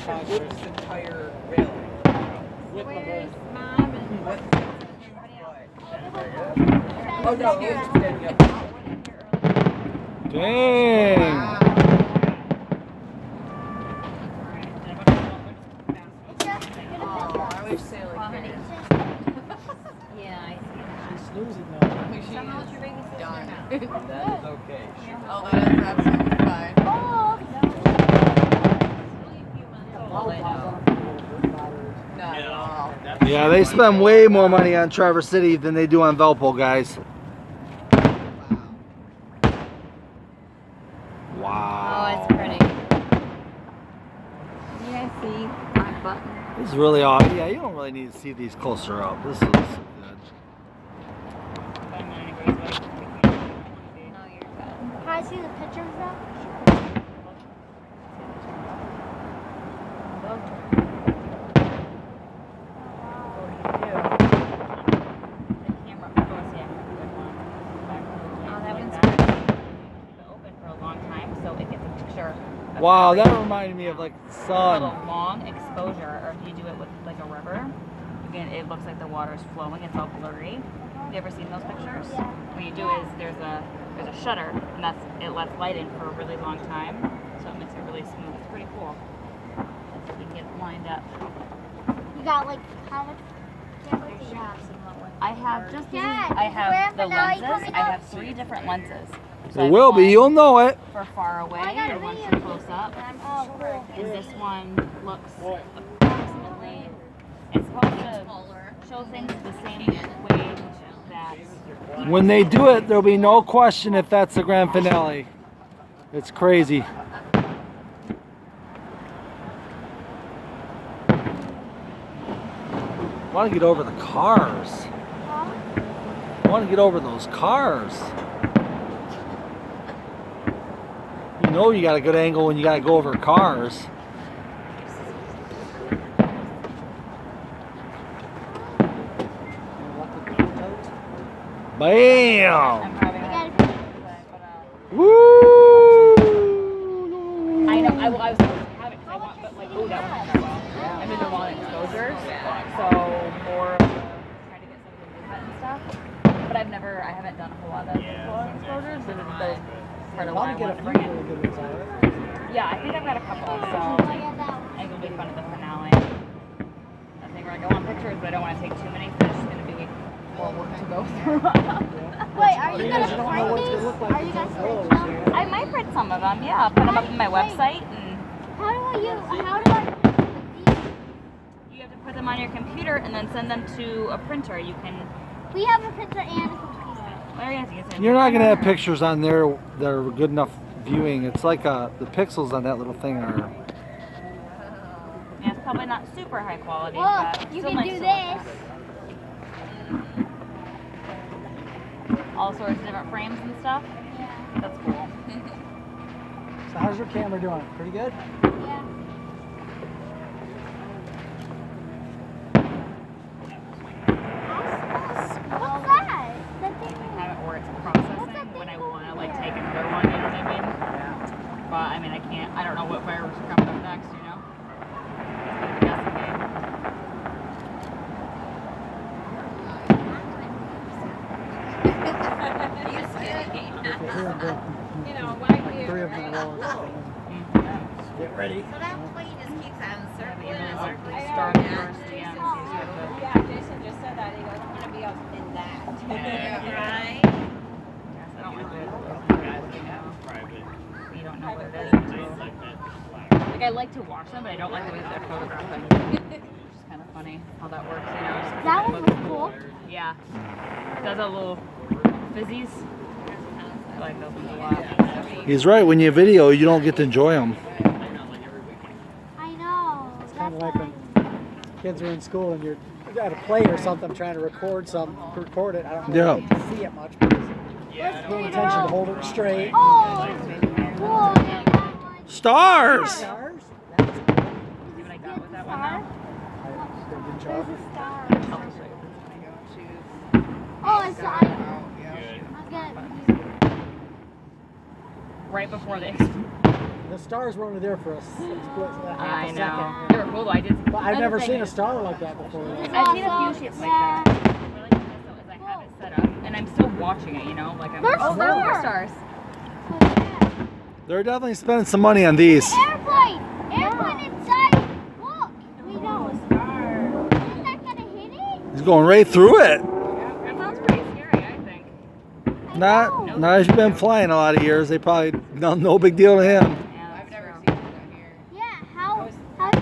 should wood this entire railing. Where's Mom and Oh no, he is standing up. Dang. I wish Sally could. Yeah, I see. She's snoozing now. Somehow your baby's sister Done. now. That is okay. Oh, that is absolutely fine. Oh, Not at all. Yeah, they spend way more money on Traverse City than they do on Valpo, guys. Oh, Wow. it's pretty. You guys see my button? This is really awesome. Yeah, you don't really need to see these closer up. This is good. No, you're good. Can I see the pictures though? Wow, that reminded me of like the A sun. long exposure, or if you do it with like a river, again, it looks like the water's flowing. It's all blurry. Have you ever seen those pictures? What you do is there's a shutter, and it lets light in for a really long time, so it makes it really smooth. It's pretty cool. You can get it lined up. You got like how much cameras do you have? I have just these. Dad, I have the Grandma, now you lenses. coming I up? have 3 different lenses. So I There have will be, one you'll know it. for far away, I got a or one video for close up. Oh, cool. And this one looks approximately, it's supposed to show things the same way that When they do it, there'll be no question if that's the grand finale. It's crazy. I want to get over the cars. I want to get over those cars. You know you got a good angle when you got to go over cars. Bam! I'm probably I not. got Woo! I know. I was supposed to have it because I want, but like, ooh, that one. I'm into long exposures, so more of trying to get some of the movement and stuff. But I haven't done a whole lot of long exposures, and those part of why I I'll get want a to few bring it. really good ones out of it. Yeah, I think I've got a couple, so I got that one. I think it'll be fun at the finale. I think where I go on pictures, but I don't want to take too many, so it's just going to be more work to go through. Wait, are you Because you gonna don't know what print it's these? gonna look like Are you until gonna it's print closed, them? I might print some of them, yeah. Put them up on my website, and How do I you have to put them on your computer and then send them to a printer. You can. we have a printer and a computer. Well, you have to get some- You're not gonna have pictures on there that are good enough viewing. It's like the pixels on that little thing are. Yeah, it's probably not super high quality, Look, but you still can nice do to this. look at. All sorts of different frames and stuff. Yeah. That's cool. So how's your camera doing? Pretty good? Yeah. What's that? That thing. I have it where it's processing when I want to like take another one. You know what I mean? But I mean, I can't. I don't know what virus are coming up next. You know. It's gonna be messy. You know, three of them in a row. Get ready. So that plane just keeps on circling and circling. Start first, yeah. Yeah, Jason just said that. He goes, I'm gonna be up in that. Right? Yes, I don't like it. You don't know what it is until. Like I like to watch them, but I don't like the way that they're photographing. It's just kind of funny how that works, you know. Just That it one looks was cool. Yeah. It does a little fizzies. I like those ones a lot. He's right. When you video, you don't get to enjoy them. I know. It's kind of That's like when kids are in school and you're at a play or something trying to record it. I don't really get to see it much because paying attention to hold it straight. Oh. Whoa. Stars. See what I got with that one Star? though? Good There's job. a star. Oh, I saw it. I'm gonna. right before they. The stars were only there for a split half I a know. second. They were cool though. I did. But I've another never thing seen a is- star like that before. I've seen a few shapes like that. What I like this though is I have it set up and I'm still watching it. You know, like I'm. There's Oh, there were stars. stars. They're definitely spending some money on these. Airplane! Airplane inside! Look! We know. Isn't that gonna hit it? He's going right through it. That sounds pretty scary. I think. Not if you've been flying a lot of years. They probably no big deal to him. Yeah, I've that's never true. seen it down here. Yeah, how did you supposed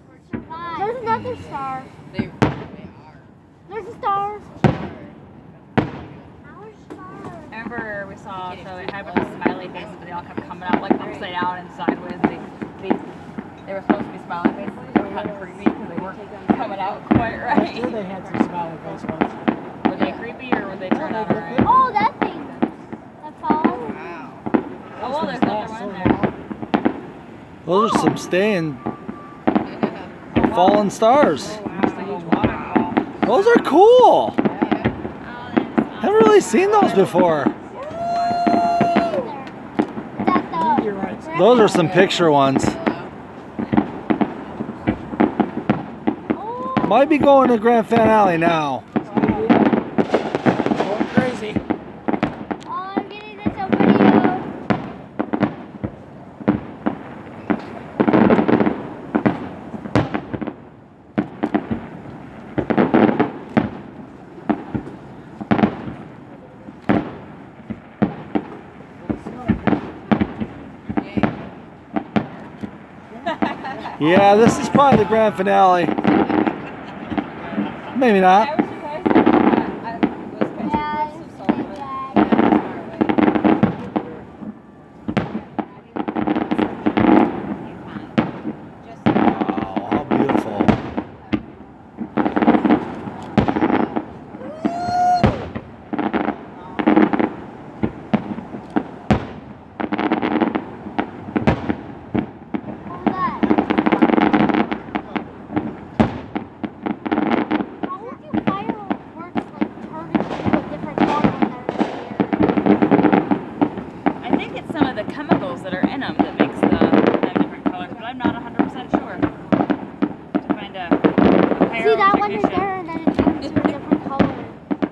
to survive? There's another star. They are. There's a star. Our star. I remember we saw, so it had with the smiley faces, but they all kept coming out like upside down and sideways. They were supposed to be smiling faces, but they were kind of creepy because they weren't coming out quite Last year right. they had some smiling face ones. Were they creepy or were they turned out alright? Oh, that thing. That falls. Wow. Oh, well, there's Last another one so in there. Those are some staying Yeah. fallen stars. Looks like a waterfall. Those are cool. Oh, that is Haven't really seen those before. You're right. Those are some picture ones. Might be going to Grand Finale now. Going crazy. Oh, I'm getting this on video. Yeah, this is probably the Grand Finale. Maybe not. I was surprised that I was catching Yeah, glimpses of it's some of big it. guy. Just Wow, how beautiful. Hold that. How would you fireworks like turn into a different color when they're I think it's some of the chemicals that are in them that makes them have different colors, but I'm not 100% sure. To find a See that one is technician. there and then it turns to a different color.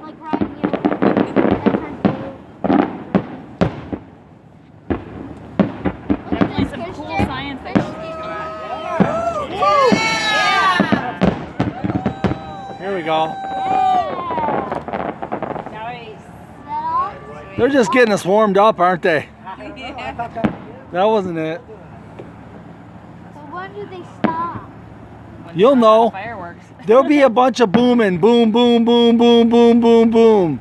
Like right here. That turns blue. Look at Definitely this, some cool Christian. science that goes into it. Here we go. Yeah. Nice. Is that all? They're just getting us warmed up, aren't they? I thought that. That wasn't it. So when do they stop? When You'll they're know. Fireworks. There'll be a bunch of booming. Boom, boom, boom, boom, boom, boom, boom.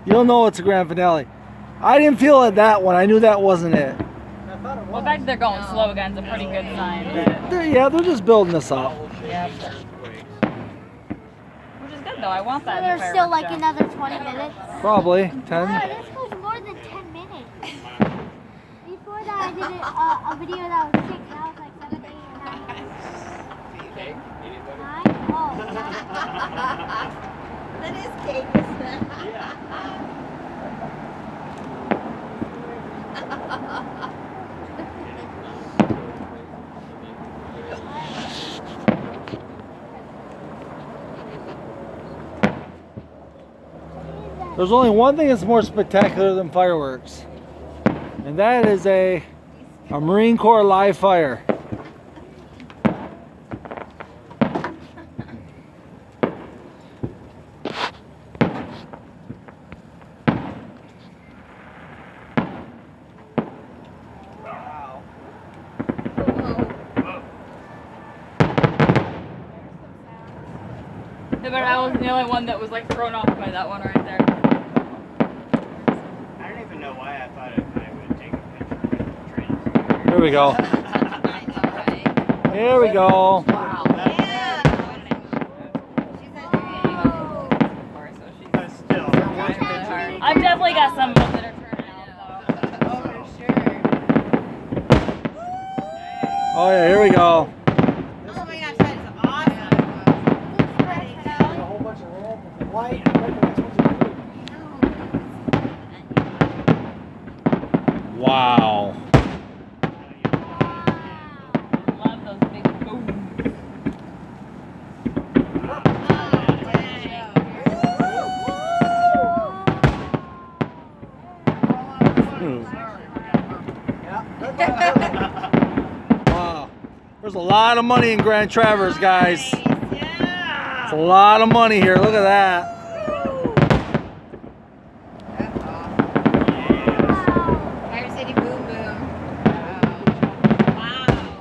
You'll know it's a Grand Finale. I didn't feel it that one. I knew that wasn't it. I thought it Well, the was. fact that they're going slow again is a pretty good sign. That, Yeah, they're just building this up. yeah. Which is good though. I want that. So in the there's still fireworks like show. another 20 minutes. Probably Wow, 10. this goes more than 10 minutes. Before that, I did a video that was 6. Now it's like 7, 8, or 9. 9? Oh, 9. That is cake, isn't it? There's only one thing that's more spectacular than fireworks, and that is a Marine Corps live fire. Yeah, but I wasn't the only one that was like thrown off by that one right there. I don't even know why I thought I would take a picture with the trains. Here we go. Here we go. But still, I've definitely got some of them that are turning out though. Oh, for sure. Oh yeah, here we go. Oh my gosh, that is awesome. A whole bunch of red and white. And red, the next one's blue. Wow. There's a lot of money in Grand Traverse, guys. Yeah. It's a lot of money here. Look at that. That's awesome. Fire City Boom Boom. Wow.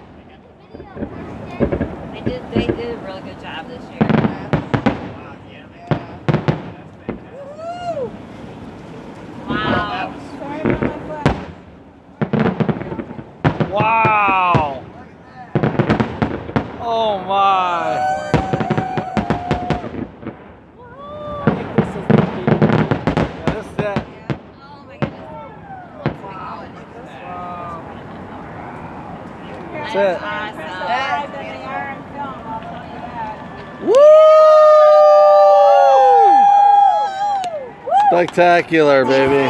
They did a really good job this year. Wow. Wow. Oh my. I think this is the key. Yeah, this is it. Oh my goodness. That's it. Awesome. That's They are in film, I'll tell you that. Woo! Spectacular, baby.